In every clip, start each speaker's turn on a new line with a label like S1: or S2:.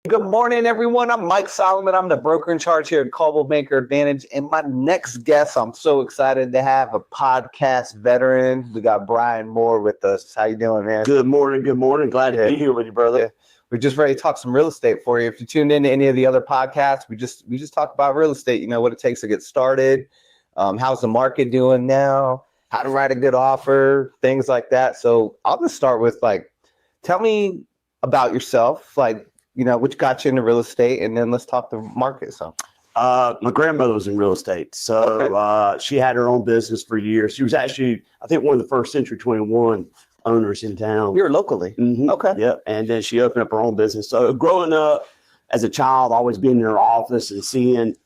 S1: Good morning, everyone. I'm Mike Solomon. I'm the broker in charge here at Coldwell Banker Advantage. And my next guest, I'm so excited to have a podcast veteran. We got Bryan Moore with us. How you doing, man?
S2: Good morning. Good morning. Glad to be here with you, brother.
S1: Yeah. We're just ready to talk some real estate for you. If you tuned into any of the other podcasts, we just talk about real estate. You know what it takes to get started. How's the market doing now? How to write a good offer, things like that. So I'll just start with tell me about yourself, what got you into real estate, and then let's talk the market. So,
S2: my grandmother was in real estate, so she had her own business for years. She was actually, I think, one of the first Century 21 owners in town.
S1: You're locally,
S2: Okay, yeah. And then she opened up her own business. So, growing up as a child, always being in her office and seeing,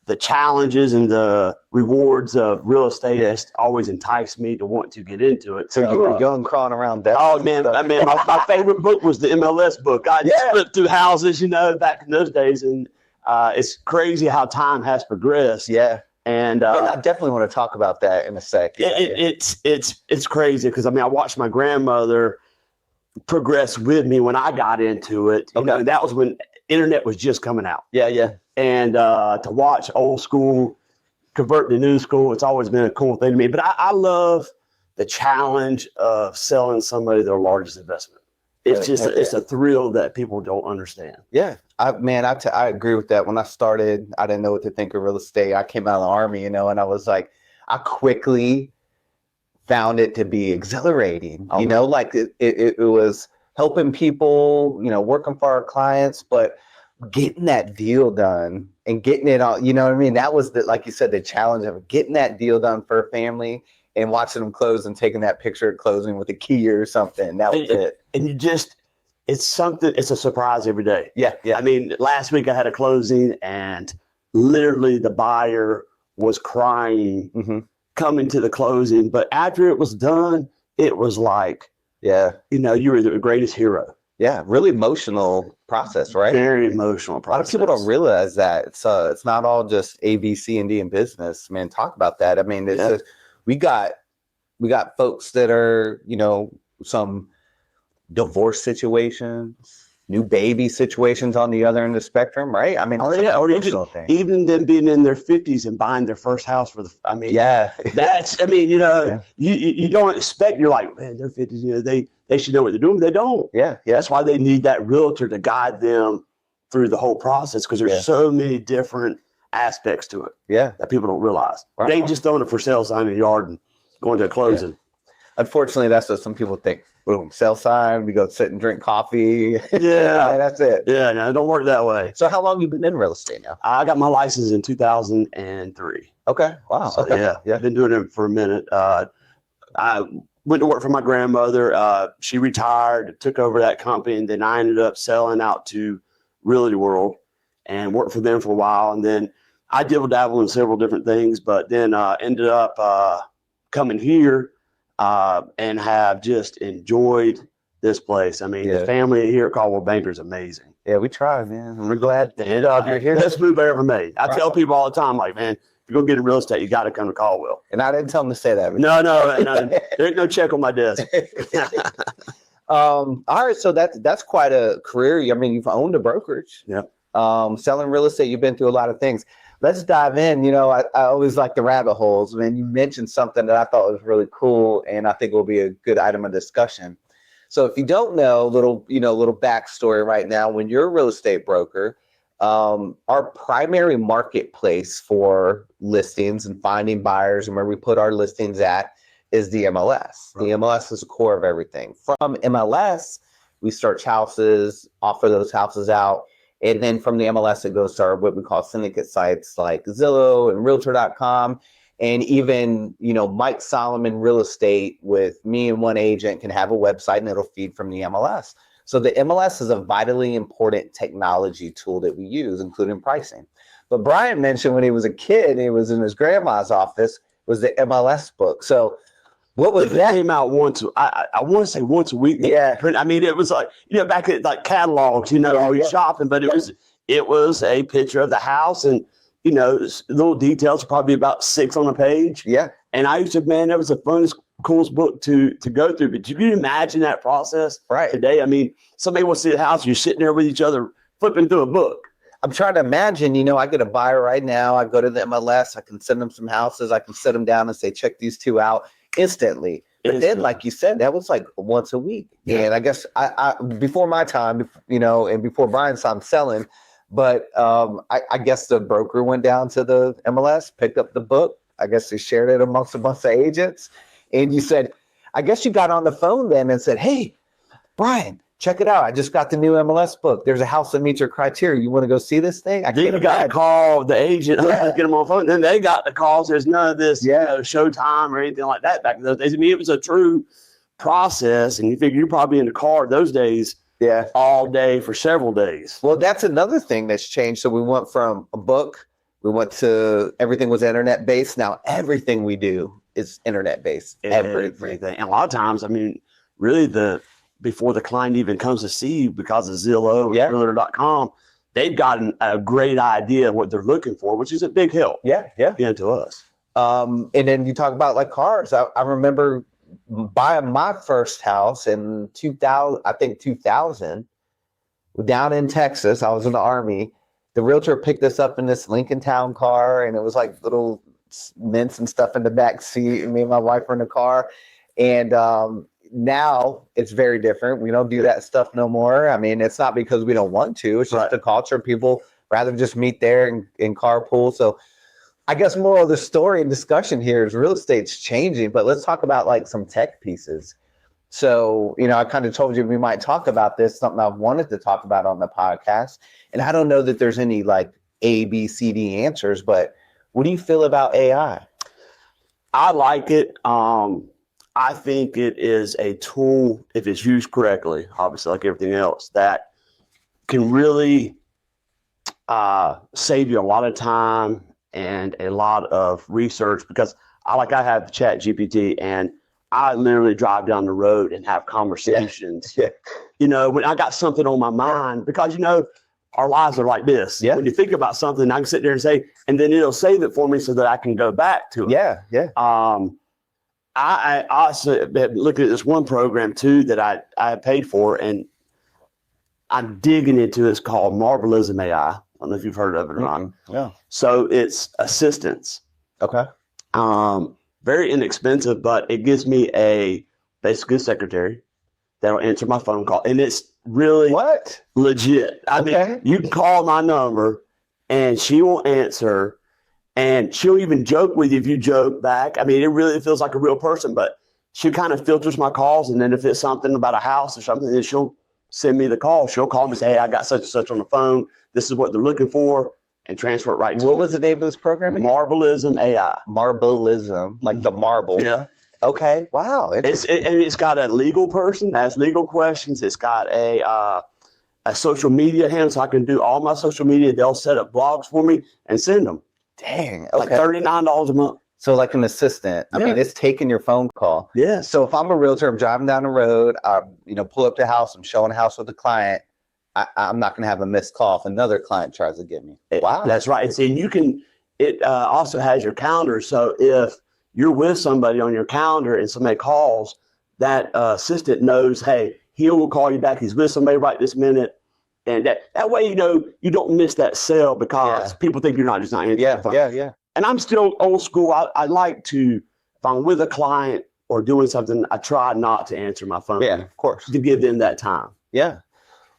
S2: the challenges and the rewards of real estate has always enticed me to want to get into it.
S1: So you were young, crawling around that.
S2: Oh man, my favorite book was the MLS book. I flipped through houses, back in those days, and it's crazy how time has progressed.
S1: Yeah,
S2: and
S1: I definitely want to talk about that in a sec.
S2: It's crazy because I watched my grandmother progress with me when I got into it. And that was when internet was just coming out.
S1: Yeah.
S2: And to watch old school convert to new school, it's always been a cool thing to me. But I love the challenge of selling somebody their largest investment. It's it's a thrill that people don't understand.
S1: Yeah, I agree with that. When I started, I didn't know what to think of real estate. I came out of the Army, and I was like, I quickly found it to be exhilarating. It was helping people, working for our clients, but getting that deal done and getting it on, that was like you said, the challenge of getting that deal done for a family and watching them close and taking that picture at closing with a key or something. That was it.
S2: And it's a surprise every day.
S1: Yeah.
S2: Last week I had a closing and literally the buyer was crying coming to the closing. But after it was done, it was like, you were the greatest hero.
S1: Yeah, really emotional process, right?
S2: Very emotional process.
S1: A lot of people don't realize that it's not all just A, B, C, and D in business. Man, talk about that. We got folks that are some divorce situations, new baby situations on the other end of the spectrum, right?
S2: Even them being in their 50s and buying their first house for that's you don't expect. You're like, man, they're 50s, they should know what they're doing. They don't.
S1: Yeah.
S2: That's why they need that realtor to guide them through the whole process, because there's so many different aspects to it.
S1: Yeah,
S2: that people don't realize. Right. They ain't just throwing a for sale sign in the yard and going to a closing.
S1: Yeah. Unfortunately, that's what some people think. Boom, sell sign. We go sit and drink coffee.
S2: Yeah,
S1: that's it.
S2: Yeah, no, it don't work that way.
S1: So, how long have you been in real estate now?
S2: I got my license in 2003.
S1: Okay, wow.
S2: So, yeah, I've been doing it for a minute. I went to work for my grandmother. She retired, took over that company, and then I ended up selling out to Realty World and worked for them for a while. And then I dabble in several different things, but then ended up coming here and have just enjoyed this place. The family here at Coldwell Banker is amazing.
S1: Yeah, we tried, man. We're glad that you're here.
S2: Best move I ever made. I tell people all the time, like, man, if you're going to get in real estate, you got to come to Coldwell.
S1: And I didn't tell them to say that.
S2: No, there ain't no check on my desk.
S1: All right, so that's quite a career. You've owned a brokerage.
S2: Yeah.
S1: Selling real estate, you've been through a lot of things. Let's dive in. I always like the rabbit holes. Man, you mentioned something that I thought was really cool, and I think will be a good item of discussion. So if you don't know, little backstory right now, when you're a real estate broker, our primary marketplace for listings and finding buyers and where we put our listings at is the MLS. Right. The MLS is the core of everything. From MLS, we search houses, offer those houses out. And then from the MLS, it goes to our what we call syndicate sites like Zillow and Realtor.com. And even, Mike Solomon Real Estate with me and one agent can have a website and it'll feed from the MLS. So the MLS is a vitally important technology tool that we use, including pricing. But Bryan mentioned when he was a kid, he was in his grandma's office, was the MLS book. So what was that?
S2: Came out once. I want to say once a week.
S1: Yeah.
S2: It was like, back at like catalogs, all your shopping, but it was a picture of the house and, little details, probably about 6 on a page.
S1: Yeah.
S2: And I used to, man, that was the funnest coolest book to go through. But you can imagine that process today. I mean, somebody wants to see the house, you're sitting there with each other, flipping through a book.
S1: I'm trying to imagine, I get a buyer right now. I go to the MLS. I can send them some houses. I can sit them down and say, check these two out instantly. But then, like you said, that was like once a week. Yeah. And I guess I before my time, and before Bryan's time selling, but I guess the broker went down to the MLS, picked up the book. I guess they shared it amongst a bunch of agents. And you said, I guess you got on the phone then and said, hey, Bryan, check it out. I just got the new MLS book. There's a house that meets your criteria. You want to go see this thing? I
S2: can't got to call the agent, get them on the phone. Then they got the calls. There's none of this Showtime or anything like that back in those days. I mean, it was a true process. And you figure you're probably in the car those days all day for several days.
S1: Well, that's another thing that's changed. So we went from a book, we went to everything was internet based. Now everything we do is internet based. Everything.
S2: And a lot of times, I mean, really before the client even comes to see you because of Zillow or Realtor.com, they've gotten a great idea of what they're looking for, which is a big help.
S1: Yeah.
S2: To us.
S1: And then you talk about like cars. I remember buying my first house in 2000, down in Texas. I was in the Army. The realtor picked us up in this Lincoln Town car, and it was like little mints and stuff in the back seat. And me and my wife were in the car. And now it's very different. We don't do that stuff no more. I mean, it's not because we don't want to. It's just the culture. People rather just meet there and carpool. So I guess moral of the story and discussion here is real estate's changing. But let's talk about like some tech pieces. So, I kind of told you we might talk about this, something I've wanted to talk about on the podcast. And I don't know that there's any like A, B, C, D answers, but what do you feel about AI?
S2: I like it. I think it is a tool, if it's used correctly, obviously like everything else, that can really save you a lot of time and a lot of research, because I have Chat GPT, and I literally drive down the road and have conversations. When I got something on my mind, because our lives are like this. When you think about something, I can sit there and say, and then it'll save it for me so that I can go back to it. I also looked at this one program too that I paid for, and I'm digging into. It's called Marvelism AI. I don't know if you've heard of it or not.
S1: Yeah.
S2: So it's assistance.
S1: Okay.
S2: Very inexpensive, but it gives me basically a secretary that'll answer my phone call, and it's really legit. I mean, you can call my number, and she will answer. And she'll even joke with you if you joke back. I mean, it really feels like a real person, but she kind of filters my calls. And then if it's something about a house or something, then she'll send me the call. She'll call me and say, hey, I got such and such on the phone. This is what they're looking for, and transfer it right to
S1: What was the name of this program again?
S2: Marvelism AI.
S1: Marvelism, like the marble.
S2: Yeah.
S1: Okay. Wow.
S2: It's got a legal person that has legal questions. It's got a social media handle, so I can do all my social media. They'll set up blogs for me and send them.
S1: Dang.
S2: Okay. Like $39 a month.
S1: So like an assistant. I mean, it's taking your phone call.
S2: Yeah.
S1: So if I'm a realtor, I'm driving down the road, pull up to the house, I'm showing a house with a client, I'm not going to have a missed call if another client tries to get me. Wow.
S2: That's right. And see, it also has your calendar. So if you're with somebody on your calendar and somebody calls, that assistant knows, hey, he will call you back. He's with somebody right this minute. And that way, you don't miss that sale, because people think you're not answering the phone.
S1: Yeah.
S2: And I'm still old school. I like to, if I'm with a client or doing something, I try not to answer my phone.
S1: Yeah, of course.
S2: To give them that time.
S1: Yeah.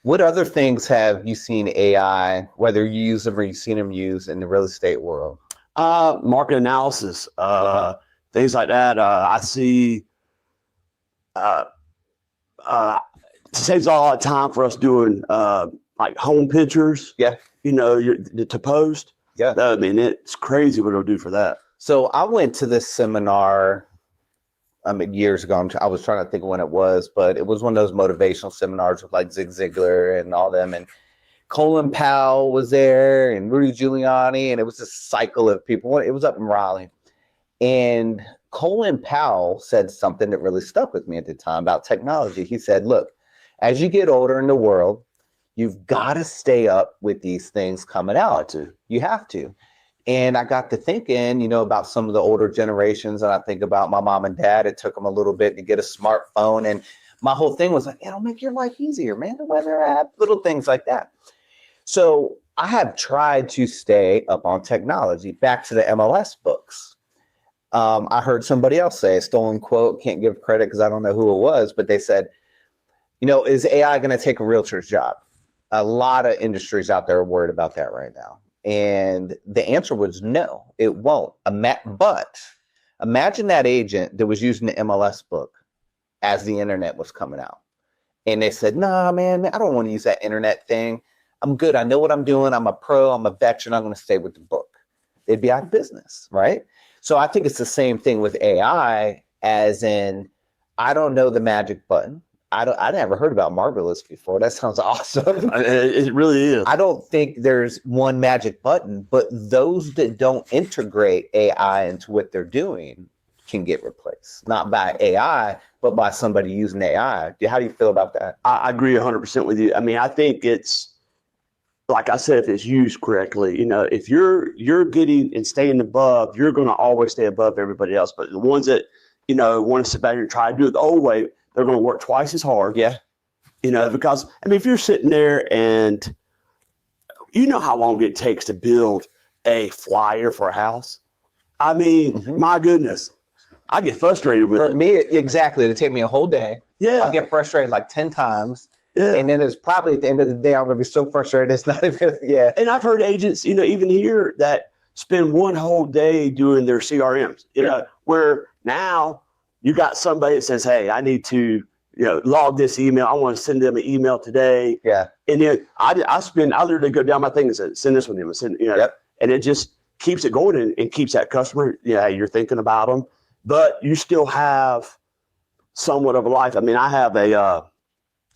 S1: What other things have you seen AI, whether you use them or you've seen them used in the real estate world?
S2: Market analysis, things like that. I see saves a lot of time for us doing like home pictures.
S1: Yeah.
S2: To post. Yeah. I mean, it's crazy what it'll do for that.
S1: So I went to this seminar years ago. I was trying to think of when it was, but it was one of those motivational seminars with like Zig Ziglar and all them. And Colin Powell was there and Rudy Giuliani. And it was a cycle of people. It was up in Raleigh. And Colin Powell said something that really stuck with me at the time about technology. He said, look, as you get older in the world, you've got to stay up with these things coming out. You have to. And I got to thinking, you know, about some of the older generations, and I think about my mom and dad. It took them a little bit to get a smartphone, and my whole thing was like, it'll make your life easier, man. The weather app, little things like that. So I have tried to stay up on technology. Back to the MLS books. I heard somebody else say a stolen quote. Can't give credit because I don't know who it was, but they said, you know, is AI going to take a realtor's job? A lot of industries out there are worried about that right now. And the answer was no, it won't. But imagine that agent that was using the MLS book as the internet was coming out. And they said, nah, man, I don't want to use that internet thing. I'm good. I know what I'm doing. I'm a pro. I'm a veteran. I'm going to stay with the book. They'd be out of business, right? So I think it's the same thing with AI, as in, I don't know the magic button. I never heard about Marvelous before. That sounds awesome.
S2: It really is.
S1: I don't think there's one magic button, but those that don't integrate AI into what they're doing can get replaced. Not by AI, but by somebody using AI. How do you feel about that?
S2: I agree 100% with you. I mean, I think it's, like I said, if it's used correctly, you know, if you're getting and staying above, you're going to always stay above everybody else. But the ones that, you know, want to sit back and try to do it the old way, they're going to work twice as hard.
S1: Yeah.
S2: You know, because, I mean, if you're sitting there and you know how long it takes to build a flyer for a house. I mean, my goodness, I get frustrated with it.
S1: Me, exactly. It'd take me a whole day.
S2: Yeah.
S1: I get frustrated like 10 times.
S2: Yeah.
S1: And then it's probably at the end of the day, I'm going to be so frustrated. It's not even, yeah.
S2: And I've heard agents, you know, even here that spend one whole day doing their CRMs, you know, where now you got somebody that says, hey, I need to, you know, log this email. I want to send them an email today.
S1: Yeah.
S2: And then I literally go down my thing and say, send this one to them. Send, you know, and it just keeps it going and keeps that customer, yeah, you're thinking about them, but you still have somewhat of a life. I mean, I have a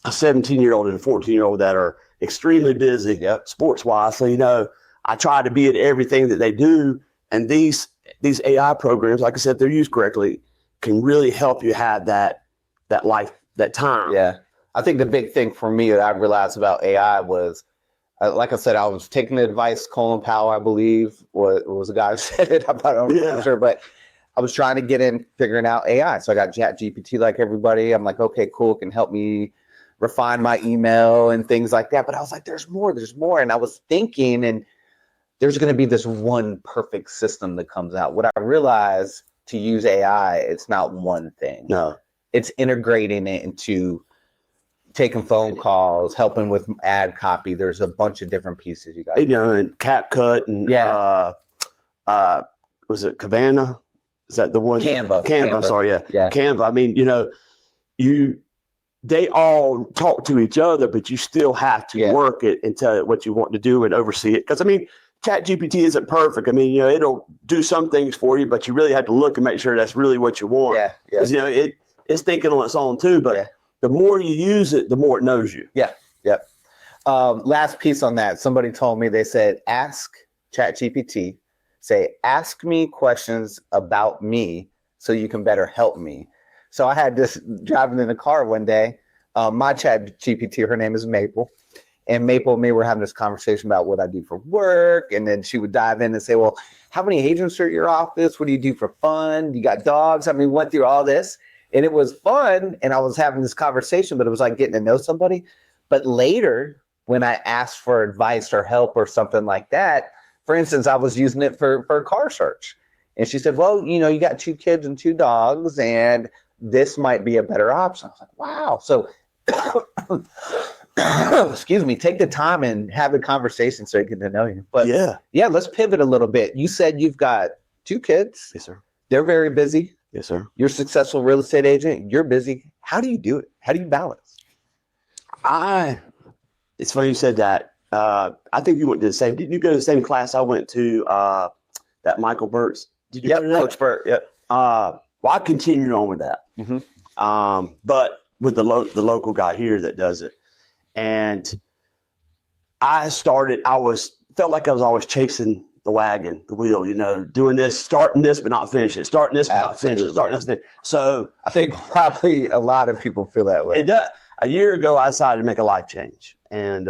S2: 17-year-old and a 14-year-old that are extremely busy sports-wise. So, you know, I try to be at everything that they do. And these AI programs, like I said, if they're used correctly, can really help you have that life, that time.
S1: Yeah. I think the big thing for me that I realized about AI was, like I said, I was taking the advice, Colin Powell, I believe, was the guy who said it. I'm not sure, but I was trying to get in figuring out AI. So I got ChatGPT like everybody. I'm like, okay, cool, it can help me refine my email and things like that. But I was like, there's more. And I was thinking, and there's going to be this one perfect system that comes out. What I realized, to use AI, it's not one thing.
S2: No.
S1: It's integrating it into taking phone calls, helping with ad copy. There's a bunch of different pieces you got.
S2: You know, and CapCut and was it Canva? Is that the one?
S1: Canva.
S2: I'm sorry, yeah. Canva. I mean, you know, they all talk to each other, but you still have to work it and tell it what you want to do and oversee it. Because I mean, ChatGPT isn't perfect. I mean, you know, it'll do some things for you, but you really have to look and make sure that's really what you want.
S1: Yeah.
S2: Because, you know, it's thinking on its own too, but the more you use it, the more it knows you.
S1: Yeah. Yep. Last piece on that. Somebody told me, they said, ask ChatGPT, say, ask me questions about me so you can better help me. So I had this driving in the car one day. My ChatGPT, her name is Maple. And Maple and me were having this conversation about what I do for work. And then she would dive in and say, well, how many agents are at your office? What do you do for fun? You got dogs? I mean, went through all this. And it was fun. And I was having this conversation, but it was like getting to know somebody. But later, when I asked for advice or help or something like that, for instance, I was using it for a car search. And she said, well, you know, you got 2 kids and 2 dogs, and this might be a better option. I was like, wow. So excuse me, take the time and have a conversation so you get to know you. But yeah, let's pivot a little bit. You said you've got 2 kids.
S2: Yes, sir.
S1: They're very busy.
S2: Yes, sir.
S1: You're a successful real estate agent. You're busy. How do you do it? How do you balance?
S2: It's funny you said that. I think you went to the same. Didn't you go to the same class I went to? That Michael Burt's. Did you go to that?
S1: Coach Burt. Yep.
S2: Well, I continued on with that. But with the local guy here that does it. And felt like I was always chasing the wagon, the wheel, you know, doing this, starting this, but not finishing it, starting this, but not finishing it, starting this. So
S1: I think probably a lot of people feel that way.
S2: A year ago, I decided to make a life change. And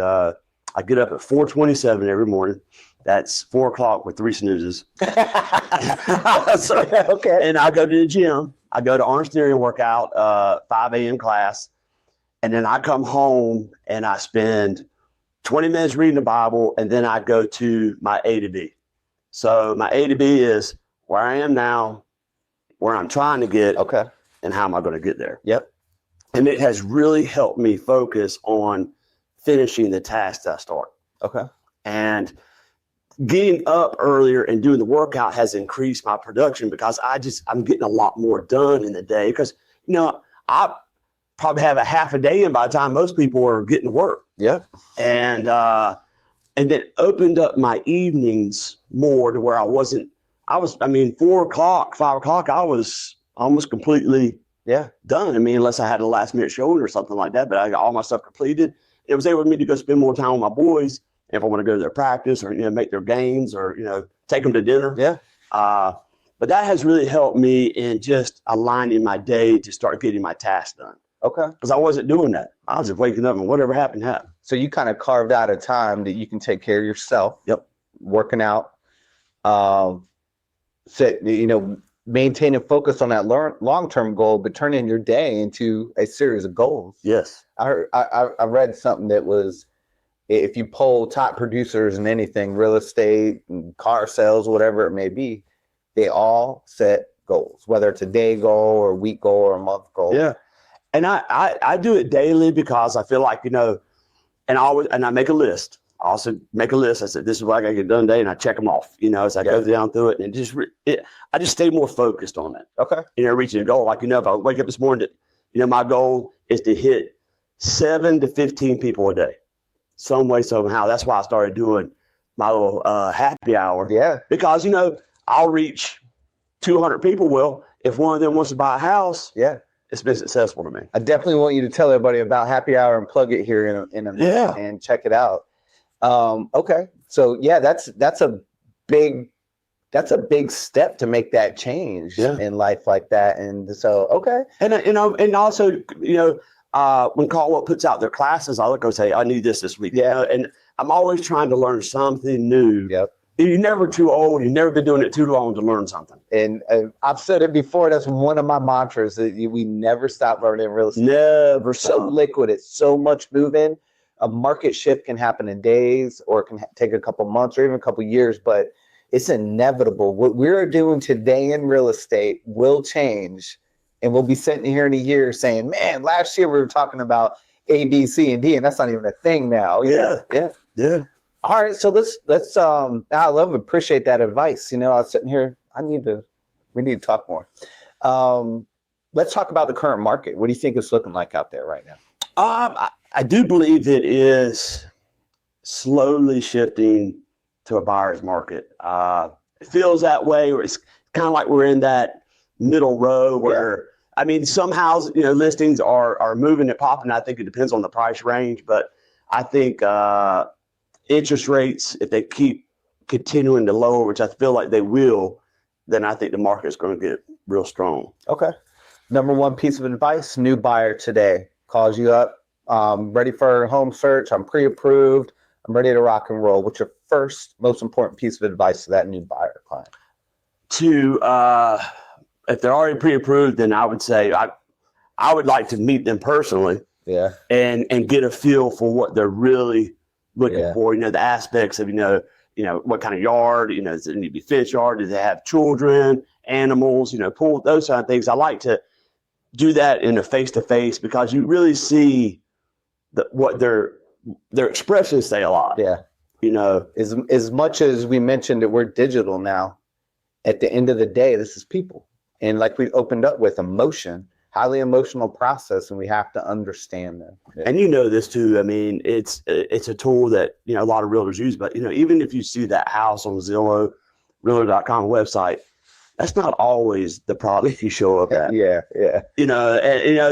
S2: I get up at 4:27 every morning. That's 4 o'clock with 3 snoozes. So,
S1: Okay.
S2: and I go to the gym. I go to Orange Theory and work out, 5 a.m. class. And then I come home and I spend 20 minutes reading the Bible. And then I go to my A to B. So my A to B is where I am now, where I'm trying to get,
S1: Okay.
S2: and how am I going to get there.
S1: Yep.
S2: And it has really helped me focus on finishing the tasks I start.
S1: Okay.
S2: And getting up earlier and doing the workout has increased my production because I'm getting a lot more done in the day because, I probably have a half a day in by the time most people are getting to work.
S1: Yeah.
S2: And then opened up my evenings more to where 4 o'clock, 5 o'clock, I was almost completely done. Unless I had a last minute showing or something like that, but I got all my stuff completed. It was able for me to go spend more time with my boys if I want to go to their practice or, make their games or, take them to dinner.
S1: Yeah.
S2: But that has really helped me in just aligning my day to start getting my tasks done.
S1: Okay.
S2: Because I wasn't doing that. I was just waking up and whatever happened, happened.
S1: So you kind of carved out a time that you can take care of yourself.
S2: Yep.
S1: Working out. Maintaining focus on that long-term goal, but turning your day into a series of goals.
S2: Yes.
S1: I read something that was, if you poll top producers in anything, real estate, and car sales, whatever it may be, they all set goals, whether it's a day goal or a week goal or a month goal.
S2: Yeah. And I do it daily because I feel like, and I make a list. I also make a list. I said, this is what I got to get done today. And I check them off, as I go down through it. And I just stay more focused on it.
S1: Okay.
S2: Reaching a goal. Like, if I wake up this morning, my goal is to hit 7 to 15 people a day. Some way, somehow. That's why I started doing my little happy hour.
S1: Yeah.
S2: Because, I'll reach 200 people. Well, if one of them wants to buy a house, it's been successful to me.
S1: I definitely want you to tell everybody about happy hour and plug it here in a minute and check it out. Okay. So that's a big step to make that change in life like that. And so, okay.
S2: And also, when Coldwell puts out their classes, I look and say, I need this week. Yeah. And I'm always trying to learn something new.
S1: Yep.
S2: You're never too old. You've never been doing it too long to learn something.
S1: And I've said it before. That's one of my mantras, that we never stop learning real estate.
S2: Never
S1: so
S2: stop.
S1: Liquid. It's so much moving. A market shift can happen in days, or it can take a couple months or even a couple years, but it's inevitable. What we're doing today in real estate will change, and we'll be sitting here in a year saying, man, last year we were talking about A, B, C, and D, and that's not even a thing now.
S2: Yeah.
S1: All right, so let's appreciate that advice. I was sitting here, we need to talk more. Let's talk about the current market. What do you think it's looking like out there right now?
S2: I do believe it is slowly shifting to a buyer's market. It feels that way, where it's kind of like we're in that middle row where, some houses, listings are moving and popping. I think it depends on the price range, but I think interest rates, if they keep continuing to lower, which I feel like they will, then I think the market is going to get real strong.
S1: Okay. Number one piece of advice: new buyer today calls you up, ready for a home search. I'm pre-approved. I'm ready to rock and roll. What's your first, most important piece of advice to that new buyer client?
S2: If they're already pre-approved, then I would say I would like to meet them personally.
S1: Yeah.
S2: And get a feel for what they're really looking for. The aspects of what kind of yard. Does it need to be fenced yard? Do they have children, animals? Pool, those kind of things. I like to do that in a face-to-face because you really see what their expressions say a lot.
S1: Yeah. As much as we mentioned that we're digital now, at the end of the day, this is people. And like we opened up with, emotion, highly emotional process, and we have to understand them.
S2: And this too. It's a tool that a lot of realtors use. But even if you see that house on Zillow, Realtor.com website, that's not always the product you show up at.
S1: Yeah.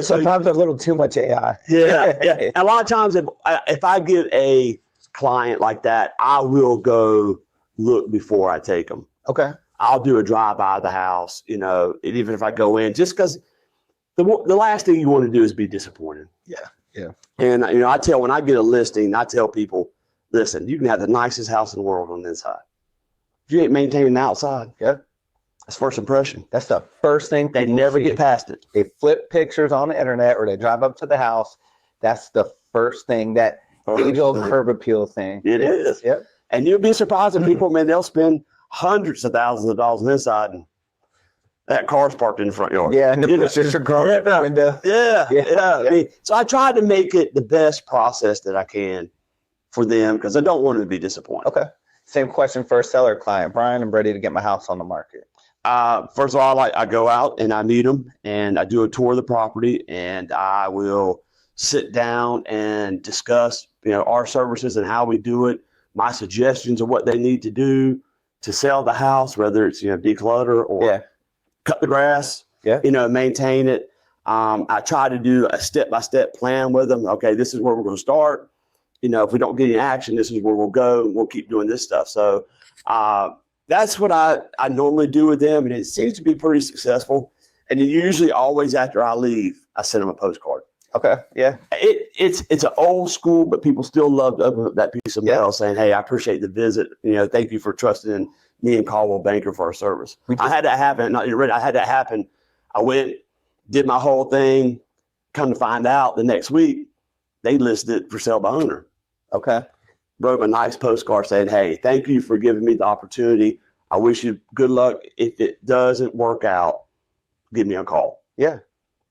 S2: Sometimes
S1: a little too much AI.
S2: Yeah. A lot of times, if I get a client like that, I will go look before I take them.
S1: Okay.
S2: I'll do a drive by the house, even if I go in, just because the last thing you want to do is be disappointed.
S1: Yeah.
S2: And when I get a listing, I tell people, listen, you can have the nicest house in the world on the inside. If you ain't maintaining the outside,
S1: Yeah.
S2: that's first impression.
S1: That's the first thing.
S2: They never get past it.
S1: They flip pictures on the internet or they drive up to the house. That's the first thing, that age-old curb appeal thing.
S2: It is.
S1: Yep.
S2: And you'll be surprised at people, man, they'll spend hundreds of thousands of dollars on the inside and that car's parked in the front yard.
S1: Yeah, and the pictures are growing out the window.
S2: Yeah. I mean, so I try to make it the best process that I can for them because I don't want them to be disappointed.
S1: Okay. Same question for a seller client. Brian, I'm ready to get my house on the market.
S2: First of all, I go out and I meet them and I do a tour of the property and I will sit down and discuss, our services and how we do it, my suggestions of what they need to do to sell the house, whether it's, declutter or cut the grass, maintain it. I try to do a step-by-step plan with them. Okay, this is where we're going to start. If we don't get any action, this is where we'll go. We'll keep doing this stuff. So that's what I normally do with them, and it seems to be pretty successful. And usually always after I leave, I send them a postcard.
S1: Okay, yeah.
S2: It's an old school, but people still love to open up that piece of mail saying, hey, I appreciate the visit. Thank you for trusting in me and Coldwell Banker for our service. I had that happen. I had that happen. I went, did my whole thing, come to find out the next week, they listed it for sale by owner.
S1: Okay.
S2: Wrote a nice postcard saying, hey, thank you for giving me the opportunity. I wish you good luck. If it doesn't work out, give me a call.
S1: Yeah.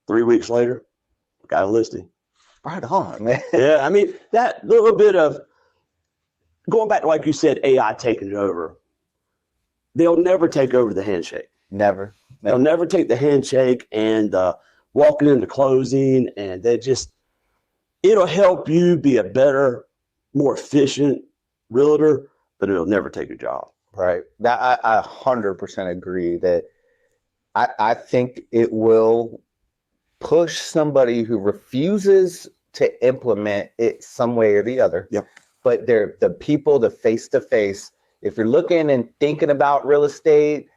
S2: 3 weeks later, got a listing.
S1: Right on, man.
S2: Yeah, I mean, that little bit of going back to, like you said, AI taking it over. They'll never take over the handshake.
S1: Never.
S2: They'll never take the handshake and walking into closing, and it'll help you be a better, more efficient realtor, but it'll never take your job.
S1: Right. That I 100% agree that I think it will push somebody who refuses to implement it some way or the other.
S2: Yep.
S1: But they're the people, the face-to-face. If you're looking and thinking about real estate,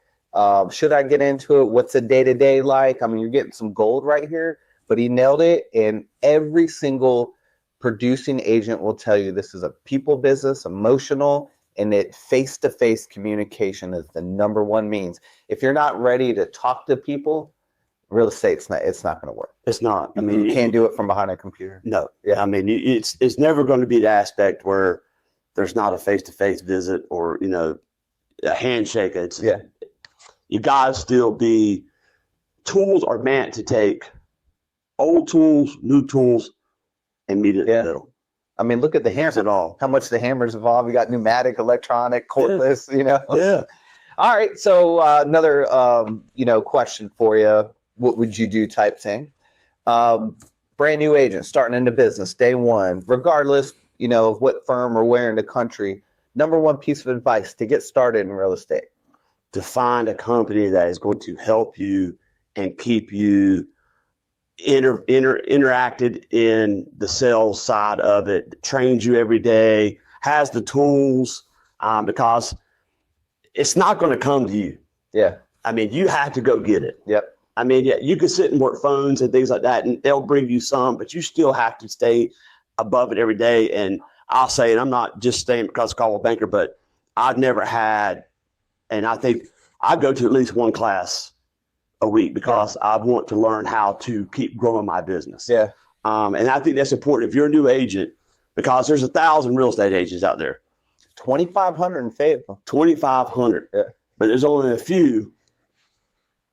S1: should I get into it? What's a day-to-day like? I mean, you're getting some gold right here, but he nailed it. And every single producing agent will tell you this is a people business, emotional, and that face-to-face communication is the number one means. If you're not ready to talk to people, real estate's not going to work.
S2: It's not.
S1: I mean, you can't do it from behind a computer.
S2: No. Yeah. I mean, it's never going to be the aspect where there's not a face-to-face visit or, a handshake. You got to still be, tools are meant to take old tools, new tools, and meet it in the middle.
S1: I mean, look at the hammer.
S2: It all.
S1: How much the hammers evolve. We got pneumatic, electronic, cordless,
S2: Yeah.
S1: All right. So another, question for you. What would you do type thing? Brand new agent starting into business day one, regardless, of what firm or where in the country. Number one piece of advice to get started in real estate.
S2: To find a company that is going to help you and keep you interacted in the sales side of it, trains you every day, has the tools, because it's not going to come to you.
S1: Yeah.
S2: I mean, you have to go get it.
S1: Yep.
S2: I mean, yeah, you can sit and work phones and things like that, and they'll bring you some, but you still have to stay above it every day. And I'll say, and I'm not just saying because of Coldwell Banker, but I've never had, and I think I go to at least one class a week because I want to learn how to keep growing my business.
S1: Yeah.
S2: And I think that's important if you're a new agent, because there's 1,000 real estate agents out there.
S1: 2,500 in Fayetteville.
S2: 2,500.
S1: Yeah.
S2: But there's only a few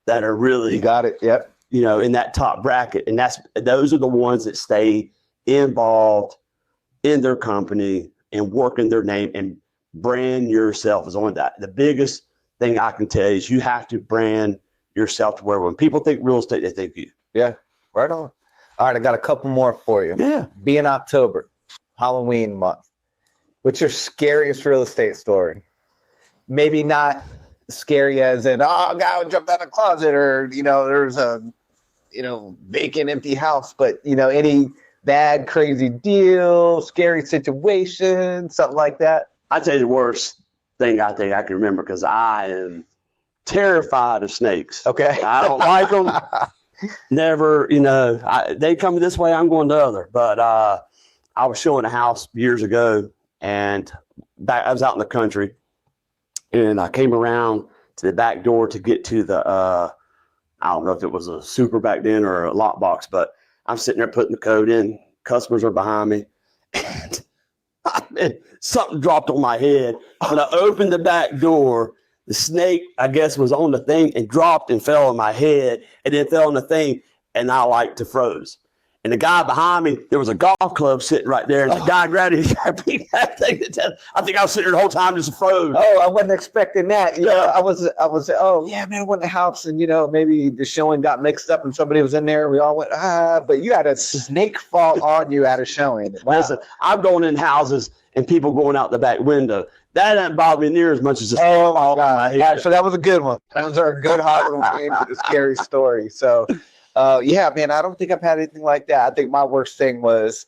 S2: that are really,
S1: You got it. Yep.
S2: in that top bracket. And those are the ones that stay involved in their company and working their name and brand yourself is on that. The biggest thing I can tell you is you have to brand yourself to where when people think real estate, they think you.
S1: Yeah. Right on. All right. I got a couple more for you.
S2: Yeah.
S1: Be in October, Halloween month. What's your scariest real estate story? Maybe not scary as in, a guy would jump out of the closet or, there's a, vacant empty house, but, any bad, crazy deal, scary situation, something like that.
S2: I'll tell you the worst thing I think I can remember because I am terrified of snakes.
S1: Okay.
S2: I don't like them. Never, they come this way, I'm going the other. But I was showing a house years ago And I was out in the country, and I came around to the back door to get to the, I don't know if it was a super back then or a lockbox, but I'm sitting there putting the code in. Customers are behind me. And something dropped on my head. When I opened the back door, the snake, I guess, was on the thing and dropped and fell on my head, and then fell on the thing, and I like to froze. And the guy behind me, there was a golf club sitting right there, and the guy grabbed it. I think I was sitting there the whole time just froze.
S1: Oh, I wasn't expecting that. Yeah, I was. Oh, yeah, man, I went in the house, and maybe the showing got mixed up, and somebody was in there. We all went, but you had a snake fall on you at a showing. Wow.
S2: Listen, I'm going in houses and people going out the back window. That doesn't bother me near as much as
S1: oh my God. Yeah, so that was a good one. That was a good hot scary story. So. Yeah, man, I don't think I've had anything like that. I think my worst thing was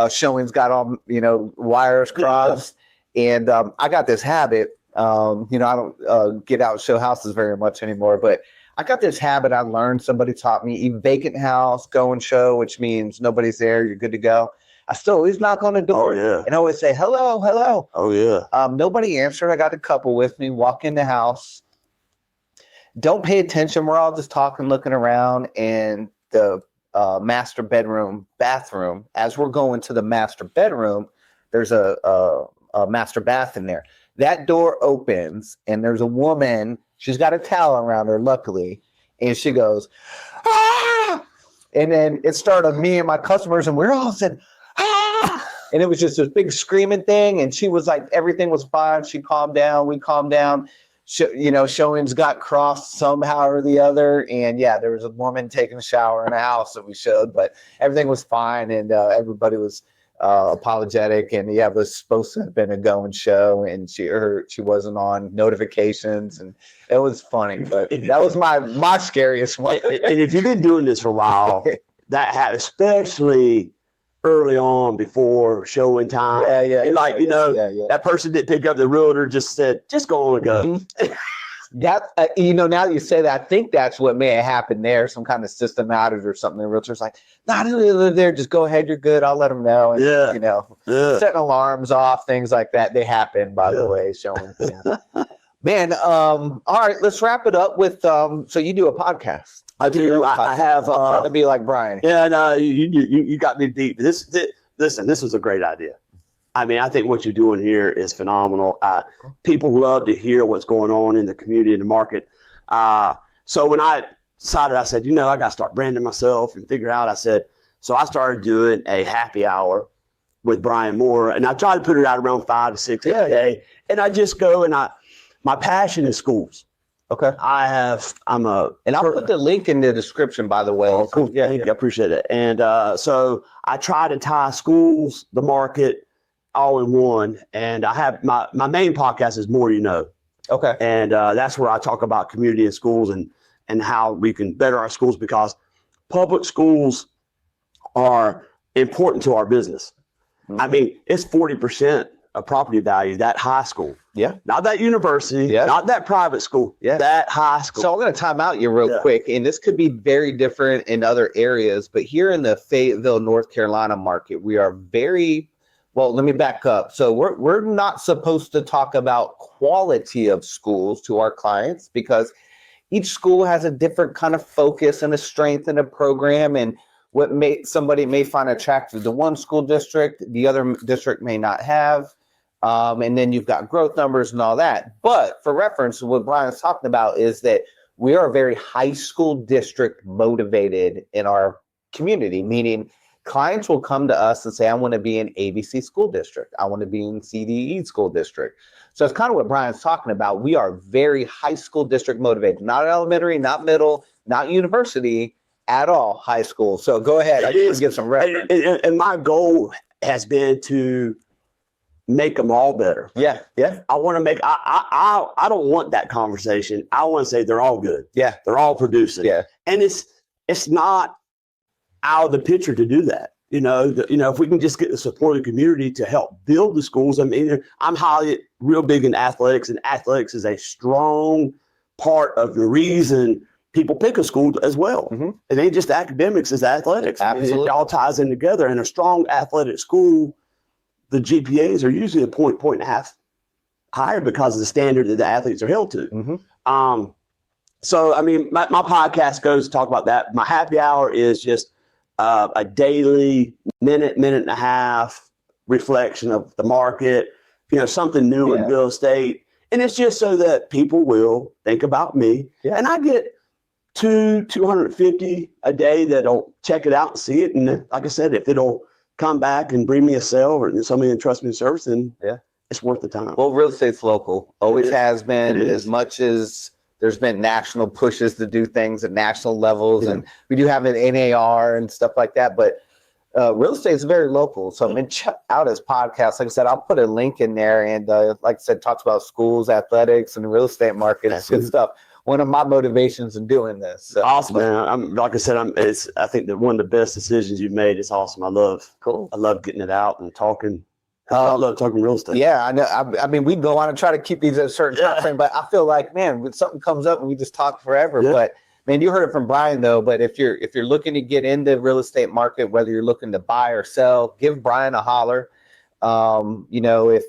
S1: showings got all, wires crossed. And I got this habit, I don't get out and show houses very much anymore, but I got this habit I learned, somebody taught me, even vacant house, go and show, which means nobody's there, you're good to go. I still always knock on the door and always say, hello, hello.
S2: Oh, yeah.
S1: Nobody answered. I got a couple with me, walk in the house. Don't pay attention. We're all just talking, looking around, and the master bathroom. As we're going to the master bedroom, there's a master bath in there. That door opens, and there's a woman. She's got a towel around her, luckily, and she goes, ah! And then it started me and my customers, and we're all said, ah! And it was just this big screaming thing, and she was like, everything was fine. She calmed down. We calmed down. Showings got crossed somehow or the other, and yeah, there was a woman taking a shower in a house that we showed, but everything was fine, and everybody was apologetic, and yeah, it was supposed to have been a going show, and she wasn't on notifications, and it was funny, but that was my scariest one.
S2: And if you've been doing this for a while, that especially early on before showing time.
S1: Yeah.
S2: And that person didn't pick up, the realtor just said, just go on and go.
S1: Mm-hmm. That, now that you say that, I think that's what may have happened there, some kind of system outage or something. The realtor's like, no, I don't live there. Just go ahead. You're good. I'll let them know. And, setting alarms off, things like that. They happen, by the way, showing. Yeah. Man, all right, let's wrap it up with, so you do a podcast.
S2: I do. I have
S1: to be like Bryan.
S2: Yeah, no, you got me deep. Listen, this was a great idea. I mean, I think what you're doing here is phenomenal. People love to hear what's going on in the community and the market. So when I decided, I said, I got to start branding myself and figure out. So I started doing a happy hour with Bryan Moore, and I try to put it out around 5 to 6 a day. And I just go my passion is schools.
S1: Okay.
S2: I'll
S1: put the link in the description, by the way.
S2: Oh, cool. Yeah, I appreciate it. And so I try to tie schools, the market, all in one. And I have my main podcast is More You Know.
S1: Okay.
S2: And that's where I talk about community and schools and how we can better our schools, because public schools are important to our business. Mm-hmm. I mean, it's 40% of property value, that high school.
S1: Yeah.
S2: Not that university, not that private school, that high school.
S1: So I'm going to time out you real quick, and this could be very different in other areas, but here in the Fayetteville, North Carolina market, we are let me back up. So we're not supposed to talk about quality of schools to our clients, because each school has a different kind of focus and a strength in a program, and what somebody may find attractive to one school district, the other district may not have. And then you've got growth numbers and all that. But for reference, what Bryan's talking about is that we are very high school district motivated in our community, meaning clients will come to us and say, I want to be in ABC school district. I want to be in CDE school district. So it's kind of what Bryan's talking about. We are very high school district motivated, not elementary, not middle, not university at all, high school. So go ahead. I just give some reference.
S2: And my goal has been to make them all better.
S1: Yeah.
S2: I want to make. I don't want that conversation. I want to say they're all good.
S1: Yeah.
S2: They're all producing.
S1: Yeah.
S2: And it's not out of the picture to do that. If we can just get the support of the community to help build the schools. I mean, I'm real big in athletics, and athletics is a strong part of the reason people pick a school as well. Mm-hmm. It ain't just academics, it's athletics.
S1: Absolutely.
S2: It all ties in together, and a strong athletic school the GPAs are usually a point and a half higher because of the standard that the athletes are held to.
S1: Mm-hmm.
S2: So, I mean, my podcast goes to talk about that. My happy hour is just a daily minute and a half reflection of the market, something new in real estate. And it's just so that people will think about me. Yeah. And I get 250 a day that'll check it out and see it. And like I said, if it'll come back and bring me a sale or somebody entrust me in service, then it's worth the time.
S1: Well, real estate's local. Always has been, as much as there's been national pushes to do things at national levels. And we do have an NAR and stuff like that. But real estate is very local. So I mean, check out his podcast. Like I said, I'll put a link in there. And like I said, talks about schools, athletics, and the real estate market. It's good stuff. One of my motivations in doing this. So.
S2: Awesome, man. Like I said, I think that one of the best decisions you've made. It's awesome. I love getting it out and talking. I love talking real estate.
S1: Yeah, I know. I mean, we go on and try to keep these at a certain time frame, but I feel like, man, when something comes up and we just talk forever. Yeah. But man, you heard it from Bryan though. But if you're looking to get into real estate market, whether you're looking to buy or sell, give Bryan a holler. If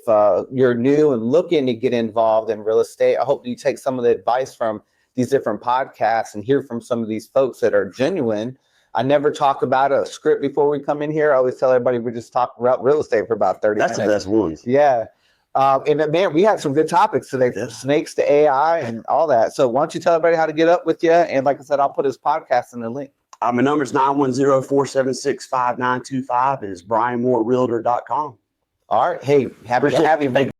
S1: you're new and looking to get involved in real estate, I hope you take some of the advice from these different podcasts and hear from some of these folks that are genuine. I never talk about a script before we come in here. I always tell everybody we just talk about real estate for about 30 minutes.
S2: That's the best ones.
S1: Yeah. And man, we had some good topics today, from snakes to AI and all that. So why don't you tell everybody how to get up with you? And like I said, I'll put his podcast in the link.
S2: My number is 910-476-5925. It's BryanMooreRealtor.com.
S1: All right. Hey, happy to have you.